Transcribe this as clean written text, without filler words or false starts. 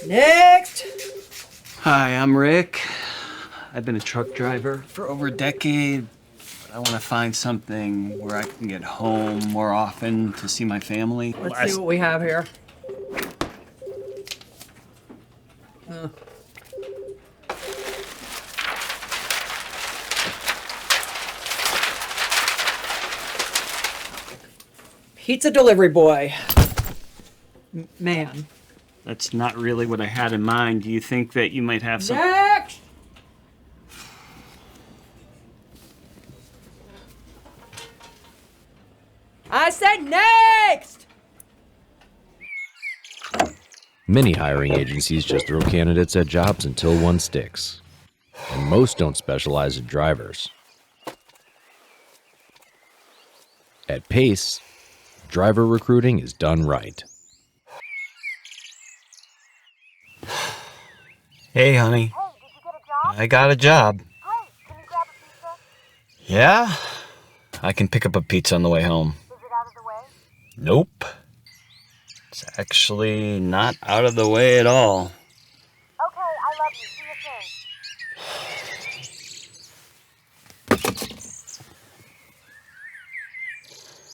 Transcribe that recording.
Next! Hi, I'm Rick. I've been a truck driver for over a decade. But I want to find something where I can get home more often to see my family. Let's see what we have here. Pizza delivery boy. Man. That's not really what I had in mind. Do you think that you might have some... Next! I said next! Many hiring agencies just throw candidates at jobs until one sticks. And most don't specialize in drivers. At Pace, driver recruiting is done right. Hey, honey. Hey, did you get a job? I got a job. Great. Can you grab a pizza? Yeah? I can pick up a pizza on the way home. Is it out of the way? Nope. It's actually not out of the way at all. Okay, I love you. See you soon.